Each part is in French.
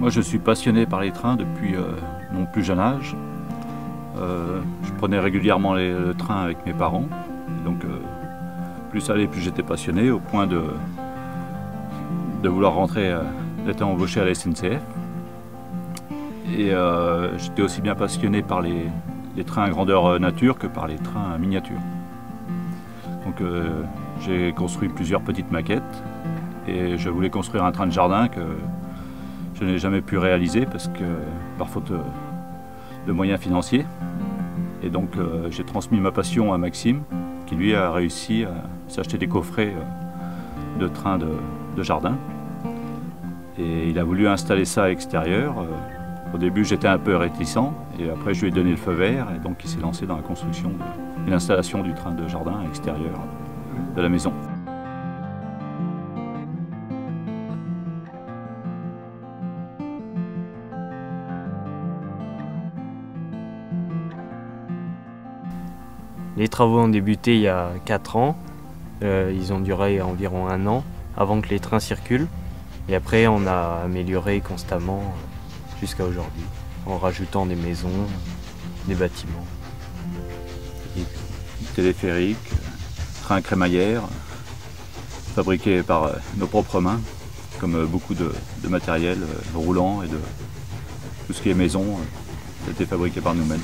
Moi, je suis passionné par les trains depuis mon plus jeune âge. Je prenais régulièrement le train avec mes parents. Donc, plus ça allait, plus j'étais passionné, au point de vouloir rentrer, d'être embauché à la SNCF. Et j'étais aussi bien passionné par les trains à grandeur nature que par les trains à miniature. Donc, j'ai construit plusieurs petites maquettes et je voulais construire un train de jardin que je n'ai jamais pu réaliser parce que par faute de moyens financiers. Et donc j'ai transmis ma passion à Maxime qui lui a réussi à s'acheter des coffrets de trains de jardin. Et il a voulu installer ça à l'extérieur. Au début j'étais un peu réticent et après je lui ai donné le feu vert et donc il s'est lancé dans la construction et l'installation du train de jardin à l'extérieur de la maison. Les travaux ont débuté il y a 4 ans. Ils ont duré environ 1 an avant que les trains circulent. Et après, on a amélioré constamment jusqu'à aujourd'hui, en rajoutant des maisons, des bâtiments. Téléphérique, train crémaillère, fabriqué par nos propres mains, comme beaucoup de matériel roulant et de tout ce qui est maison, ça a été fabriqué par nous-mêmes.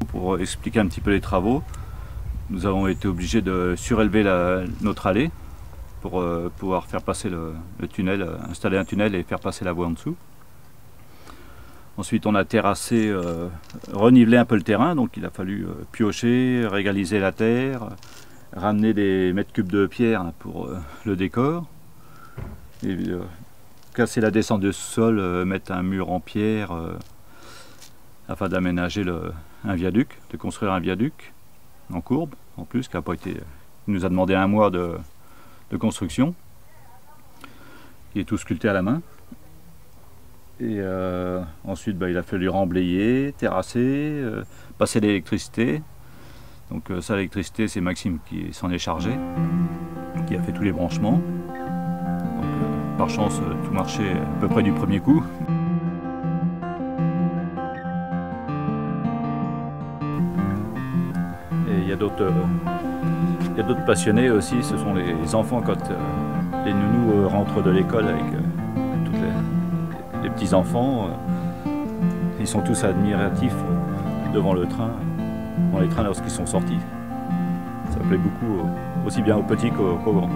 Pour expliquer un petit peu les travaux, nous avons été obligés de surélever notre allée pour pouvoir faire passer le tunnel, installer un tunnel et faire passer la voie en dessous. Ensuite on a terrassé, renivelé un peu le terrain, donc il a fallu piocher, régaliser la terre, ramener des mètres cubes de pierre pour le décor, et casser la descente de sol, mettre un mur en pierre afin d'aménager un viaduc, de construire un viaduc en courbe, en plus, qui nous a demandé 1 mois de construction. Il est tout sculpté à la main. Et ensuite, il a fallu remblayer, terrasser, passer l'électricité. Donc ça, l'électricité, c'est Maxime qui s'en est chargé, qui a fait tous les branchements. Donc, par chance, tout marchait à peu près du premier coup. Il y a d'autres passionnés aussi, ce sont les enfants quand les nounous rentrent de l'école avec tous les petits-enfants. Ils sont tous admiratifs devant les trains lorsqu'ils sont sortis. Ça plaît beaucoup, aussi bien aux petits qu'aux grands.